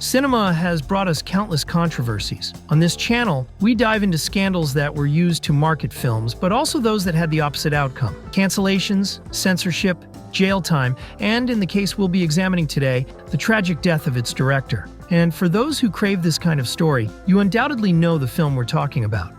Cinema has brought us countless controversies. On this channel, we dive into scandals that were used to market films, but also those that had the opposite outcome. Cancellations, censorship, jail time, and in the case we'll be examining today, the tragic death of its director. And for those who crave this kind of story, you undoubtedly know the film we're talking about.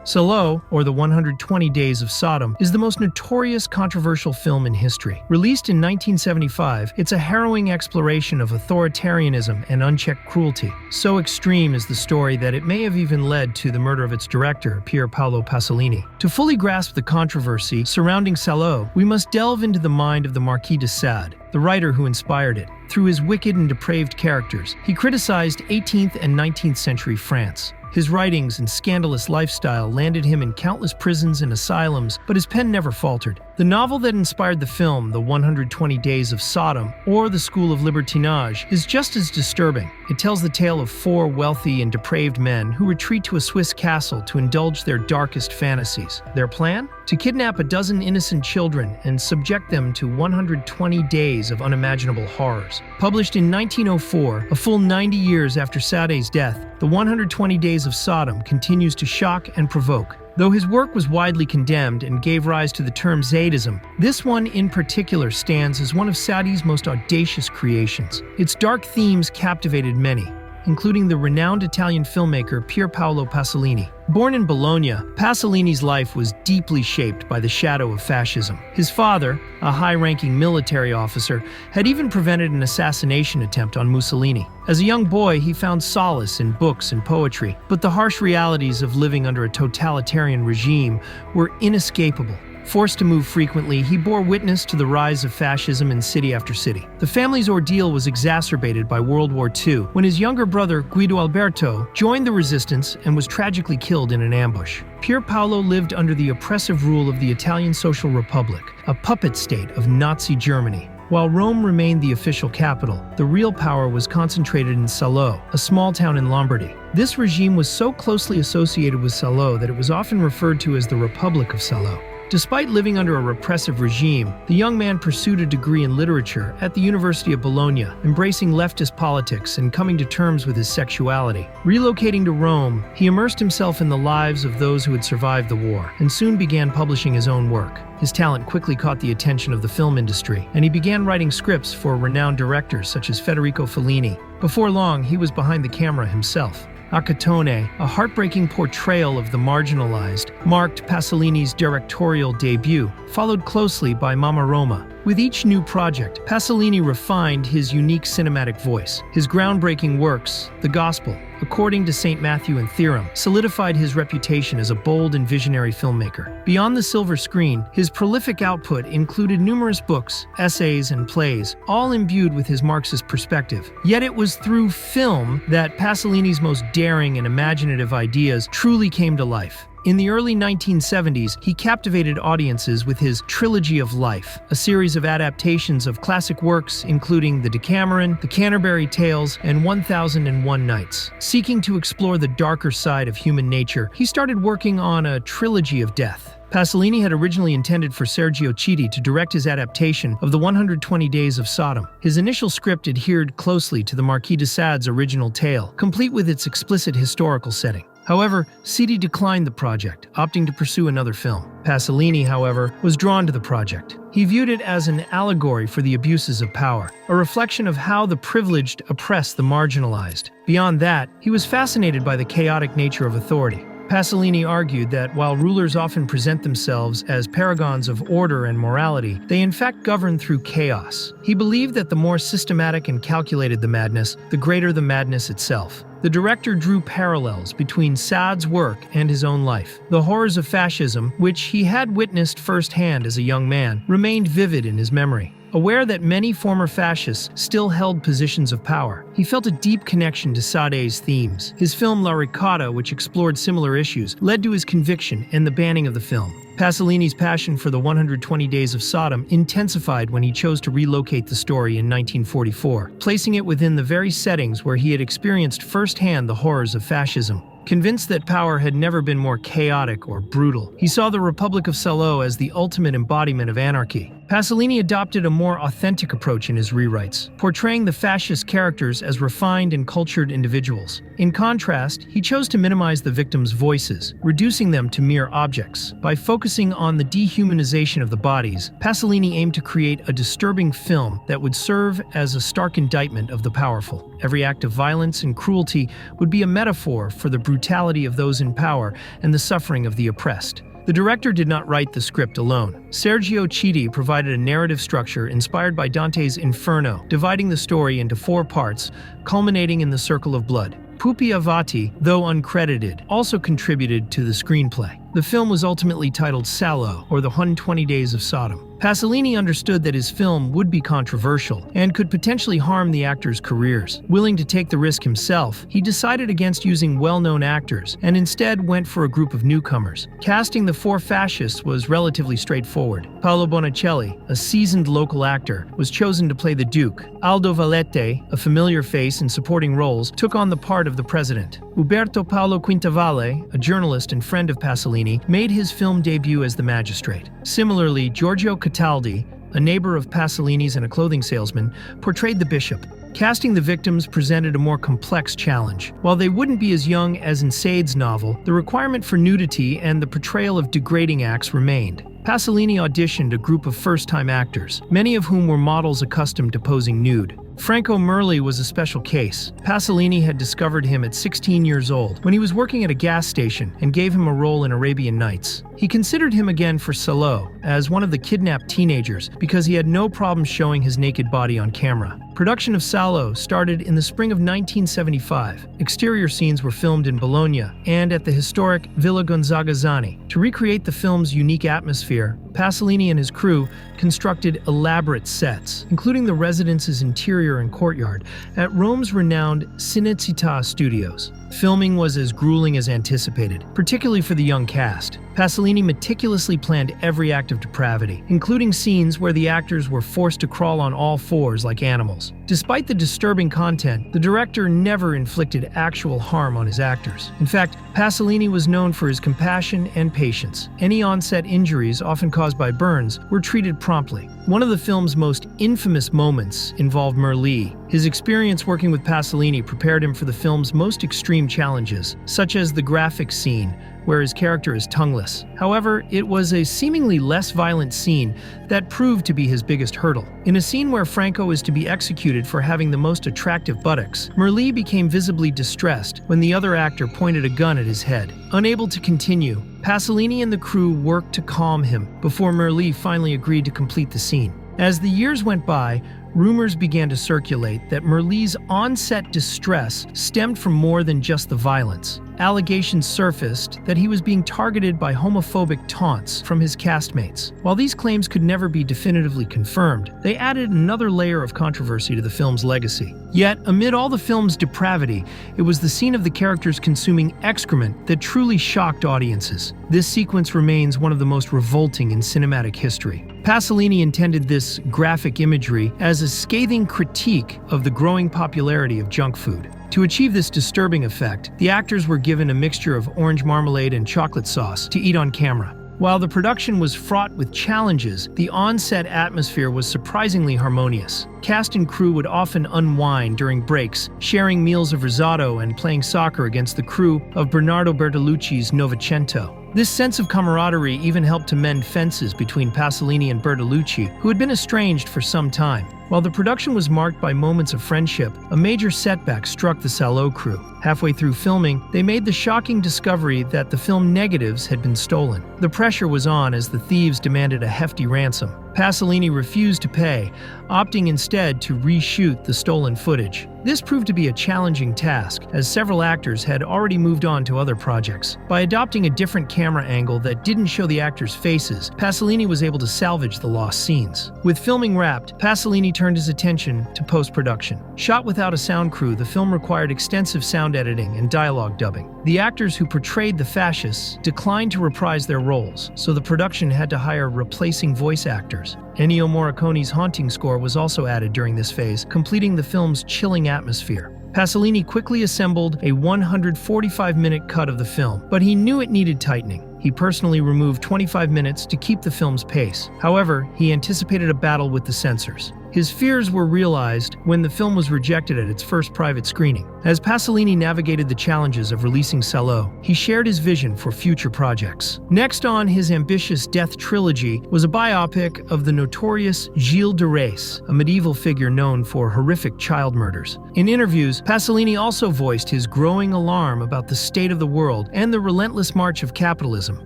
Salò, or the 120 Days of Sodom, is the most notorious controversial film in history. Released in 1975, it's a harrowing exploration of authoritarianism and unchecked cruelty. So extreme is the story that it may have even led to the murder of its director, Pier Paolo Pasolini. To fully grasp the controversy surrounding Salò, we must delve into the mind of the Marquis de Sade, the writer who inspired it. Through his wicked and depraved characters, he criticized 18th and 19th century France. His writings and scandalous lifestyle landed him in countless prisons and asylums, but his pen never faltered. The novel that inspired the film, The 120 Days of Sodom, or The School of Libertinage, is just as disturbing. It tells the tale of four wealthy and depraved men who retreat to a Swiss castle to indulge their darkest fantasies. Their plan? To kidnap a dozen innocent children and subject them to 120 days of unimaginable horrors. Published in 1904, a full 90 years after Sade's death, The 120 Days of Sodom continues to shock and provoke. Though his work was widely condemned and gave rise to the term Zadism, this one in particular stands as one of Sade's most audacious creations. Its dark themes captivated many, including the renowned Italian filmmaker Pier Paolo Pasolini. Born in Bologna, Pasolini's life was deeply shaped by the shadow of fascism. His father, a high-ranking military officer, had even prevented an assassination attempt on Mussolini. As a young boy, he found solace in books and poetry, but the harsh realities of living under a totalitarian regime were inescapable. Forced to move frequently, he bore witness to the rise of fascism in city after city. The family's ordeal was exacerbated by World War II, when his younger brother, Guido Alberto, joined the resistance and was tragically killed in an ambush. Pier Paolo lived under the oppressive rule of the Italian Social Republic, a puppet state of Nazi Germany. While Rome remained the official capital, the real power was concentrated in Salò, a small town in Lombardy. This regime was so closely associated with Salò that it was often referred to as the Republic of Salò. Despite living under a repressive regime, the young man pursued a degree in literature at the University of Bologna, embracing leftist politics and coming to terms with his sexuality. Relocating to Rome, he immersed himself in the lives of those who had survived the war, and soon began publishing his own work. His talent quickly caught the attention of the film industry, and he began writing scripts for renowned directors such as Federico Fellini. Before long, he was behind the camera himself. Acatone, a heartbreaking portrayal of the marginalized, marked Pasolini's directorial debut, followed closely by Mamma Roma. With each new project, Pasolini refined his unique cinematic voice. His groundbreaking works, The Gospel, According to St. Matthew and Theorem, solidified his reputation as a bold and visionary filmmaker. Beyond the silver screen, his prolific output included numerous books, essays, and plays, all imbued with his Marxist perspective. Yet it was through film that Pasolini's most daring and imaginative ideas truly came to life. In the early 1970s, he captivated audiences with his Trilogy of Life, a series of adaptations of classic works including The Decameron, The Canterbury Tales, and 1001 Nights. Seeking to explore the darker side of human nature, he started working on a Trilogy of Death. Pasolini had originally intended for Sergio Chiti to direct his adaptation of The 120 Days of Sodom. His initial script adhered closely to the Marquis de Sade's original tale, complete with its explicit historical setting. However, Sade declined the project, opting to pursue another film. Pasolini, however, was drawn to the project. He viewed it as an allegory for the abuses of power, a reflection of how the privileged oppress the marginalized. Beyond that, he was fascinated by the chaotic nature of authority. Pasolini argued that while rulers often present themselves as paragons of order and morality, they in fact govern through chaos. He believed that the more systematic and calculated the madness, the greater the madness itself. The director drew parallels between Sade's work and his own life. The horrors of fascism, which he had witnessed firsthand as a young man, remained vivid in his memory. Aware that many former fascists still held positions of power, he felt a deep connection to Sade's themes. His film La Ricotta, which explored similar issues, led to his conviction and the banning of the film. Pasolini's passion for The 120 Days of Sodom intensified when he chose to relocate the story in 1944, placing it within the very settings where he had experienced firsthand the horrors of fascism. Convinced that power had never been more chaotic or brutal, he saw the Republic of Salò as the ultimate embodiment of anarchy. Pasolini adopted a more authentic approach in his rewrites, portraying the fascist characters as refined and cultured individuals. In contrast, he chose to minimize the victims' voices, reducing them to mere objects. By focusing on the dehumanization of the bodies, Pasolini aimed to create a disturbing film that would serve as a stark indictment of the powerful. Every act of violence and cruelty would be a metaphor for the brutality of those in power and the suffering of the oppressed. The director did not write the script alone. Sergio Chidi provided a narrative structure inspired by Dante's Inferno, dividing the story into 4 parts, culminating in the Circle of Blood. Pupi Avati, though uncredited, also contributed to the screenplay. The film was ultimately titled Salò, or the 120 Days of Sodom. Pasolini understood that his film would be controversial and could potentially harm the actors' careers. Willing to take the risk himself, he decided against using well-known actors and instead went for a group of newcomers. Casting the 4 fascists was relatively straightforward. Paolo Bonicelli, a seasoned local actor, was chosen to play the Duke. Aldo Valette, a familiar face in supporting roles, took on the part of the president. Uberto Paolo Quintavalle, a journalist and friend of Pasolini, made his film debut as the magistrate. Similarly, Giorgio Cataldi, a neighbor of Pasolini's and a clothing salesman, portrayed the bishop. Casting the victims presented a more complex challenge. While they wouldn't be as young as in Sade's novel, the requirement for nudity and the portrayal of degrading acts remained. Pasolini auditioned a group of first-time actors, many of whom were models accustomed to posing nude. Franco Merli was a special case. Pasolini had discovered him at 16 years old when he was working at a gas station and gave him a role in Arabian Nights. He considered him again for Salò as one of the kidnapped teenagers because he had no problem showing his naked body on camera. Production of Salò started in the spring of 1975. Exterior scenes were filmed in Bologna and at the historic Villa Gonzagazzani. To recreate the film's unique atmosphere, Pasolini and his crew constructed elaborate sets, including the residence's interior and courtyard, at Rome's renowned Cinecittà Studios. Filming was as grueling as anticipated, particularly for the young cast. Pasolini meticulously planned every act of depravity, including scenes where the actors were forced to crawl on all 4s like animals. Despite the disturbing content, the director never inflicted actual harm on his actors. In fact, Pasolini was known for his compassion and patience. Any onset injuries, often caused by burns, were treated promptly. One of the film's most infamous moments involved Merli. His experience working with Pasolini prepared him for the film's most extreme challenges, such as the graphic scene, where his character is tongueless. However, it was a seemingly less violent scene that proved to be his biggest hurdle. In a scene where Franco is to be executed for having the most attractive buttocks, Merli became visibly distressed when the other actor pointed a gun at his head. Unable to continue, Pasolini and the crew worked to calm him before Merli finally agreed to complete the scene. As the years went by, rumors began to circulate that Merli's on-set distress stemmed from more than just the violence. Allegations surfaced that he was being targeted by homophobic taunts from his castmates. While these claims could never be definitively confirmed, they added another layer of controversy to the film's legacy. Yet, amid all the film's depravity, it was the scene of the characters consuming excrement that truly shocked audiences. This sequence remains one of the most revolting in cinematic history. Pasolini intended this graphic imagery as a scathing critique of the growing popularity of junk food. To achieve this disturbing effect, the actors were given a mixture of orange marmalade and chocolate sauce to eat on camera. While the production was fraught with challenges, the on-set atmosphere was surprisingly harmonious. Cast and crew would often unwind during breaks, sharing meals of risotto and playing soccer against the crew of Bernardo Bertolucci's Novecento. This sense of camaraderie even helped to mend fences between Pasolini and Bertolucci, who had been estranged for some time. While the production was marked by moments of friendship, a major setback struck the Salò crew. Halfway through filming, they made the shocking discovery that the film negatives had been stolen. The pressure was on as the thieves demanded a hefty ransom. Pasolini refused to pay, opting instead to reshoot the stolen footage. This proved to be a challenging task, as several actors had already moved on to other projects. By adopting a different camera angle that didn't show the actors' faces, Pasolini was able to salvage the lost scenes. With filming wrapped, Pasolini turned his attention to post-production. Shot without a sound crew, the film required extensive sound editing and dialogue dubbing. The actors who portrayed the fascists declined to reprise their roles, so the production had to hire replacing voice actors. Ennio Morricone's haunting score was also added during this phase, completing the film's chilling atmosphere. Pasolini quickly assembled a 145-minute cut of the film, but he knew it needed tightening. He personally removed 25 minutes to keep the film's pace. However, he anticipated a battle with the censors. His fears were realized when the film was rejected at its first private screening. As Pasolini navigated the challenges of releasing Salò, he shared his vision for future projects. Next on his ambitious Death trilogy was a biopic of the notorious Gilles de Rais, a medieval figure known for horrific child murders. In interviews, Pasolini also voiced his growing alarm about the state of the world and the relentless march of capitalism.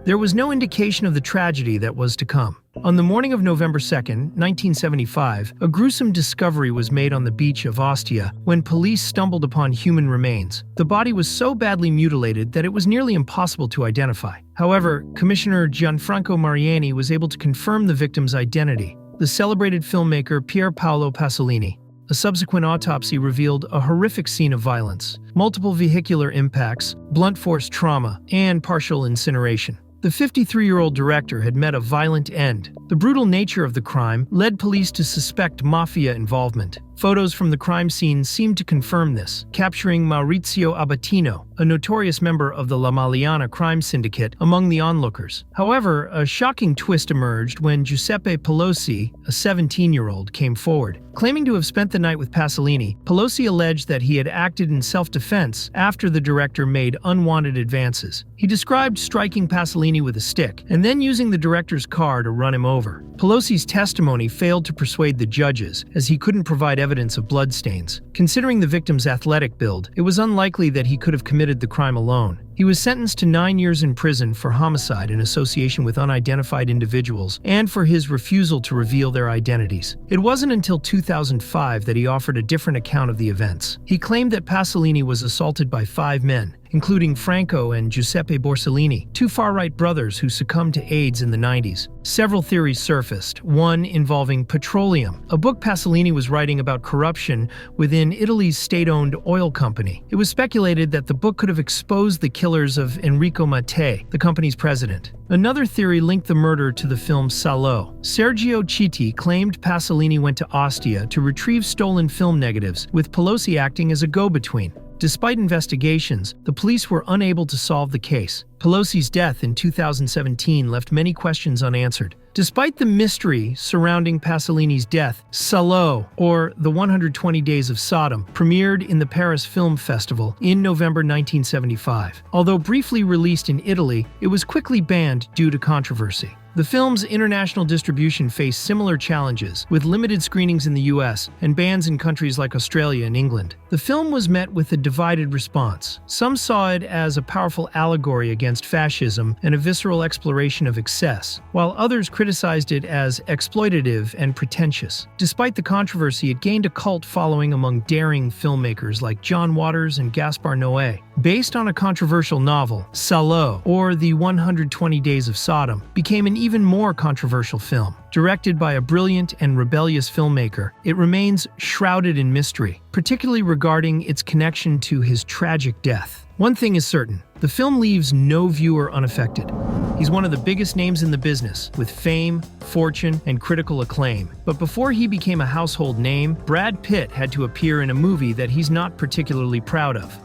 There was no indication of the tragedy that was to come. On the morning of November 2, 1975, a gruesome discovery was made on the beach of Ostia when police stumbled upon human remains. The body was so badly mutilated that it was nearly impossible to identify. However, Commissioner Gianfranco Mariani was able to confirm the victim's identity: the celebrated filmmaker Pier Paolo Pasolini. A subsequent autopsy revealed a horrific scene of violence, multiple vehicular impacts, blunt force trauma, and partial incineration. The 53-year-old director had met a violent end. The brutal nature of the crime led police to suspect mafia involvement. Photos from the crime scene seemed to confirm this, capturing Maurizio Abatino, a notorious member of the La Maliana crime syndicate, among the onlookers. However, a shocking twist emerged when Giuseppe Pelosi, a 17-year-old, came forward. Claiming to have spent the night with Pasolini, Pelosi alleged that he had acted in self-defense after the director made unwanted advances. He described striking Pasolini with a stick and then using the director's car to run him over. Pelosi's testimony failed to persuade the judges, as he couldn't provide evidence of bloodstains. Considering the victim's athletic build, it was unlikely that he could have committed the crime alone. He was sentenced to 9 years in prison for homicide in association with unidentified individuals and for his refusal to reveal their identities. It wasn't until 2005 that he offered a different account of the events. He claimed that Pasolini was assaulted by 5 men, including Franco and Giuseppe Borsellini, 2 far-right brothers who succumbed to AIDS in the 90s. Several theories surfaced, one involving Petroleum, a book Pasolini was writing about corruption within Italy's state-owned oil company. It was speculated that the book could have exposed the killers of Enrico Mattei, the company's president. Another theory linked the murder to the film Salò. Sergio Citti claimed Pasolini went to Ostia to retrieve stolen film negatives, with Pelosi acting as a go-between. Despite investigations, the police were unable to solve the case. Pelosi's death in 2017 left many questions unanswered. Despite the mystery surrounding Pasolini's death, Salò, or The 120 Days of Sodom, premiered in the Paris Film Festival in November 1975. Although briefly released in Italy, it was quickly banned due to controversy. The film's international distribution faced similar challenges, with limited screenings in the US and bans in countries like Australia and England. The film was met with a divided response. Some saw it as a powerful allegory against fascism and a visceral exploration of excess, while others criticized it as exploitative and pretentious. Despite the controversy, it gained a cult following among daring filmmakers like John Waters and Gaspar Noé. Based on a controversial novel, Salò, or The 120 Days of Sodom, became an even more controversial film. Directed by a brilliant and rebellious filmmaker, it remains shrouded in mystery, particularly regarding its connection to his tragic death. One thing is certain, the film leaves no viewer unaffected. He's one of the biggest names in the business, with fame, fortune, and critical acclaim. But before he became a household name, Brad Pitt had to appear in a movie that he's not particularly proud of.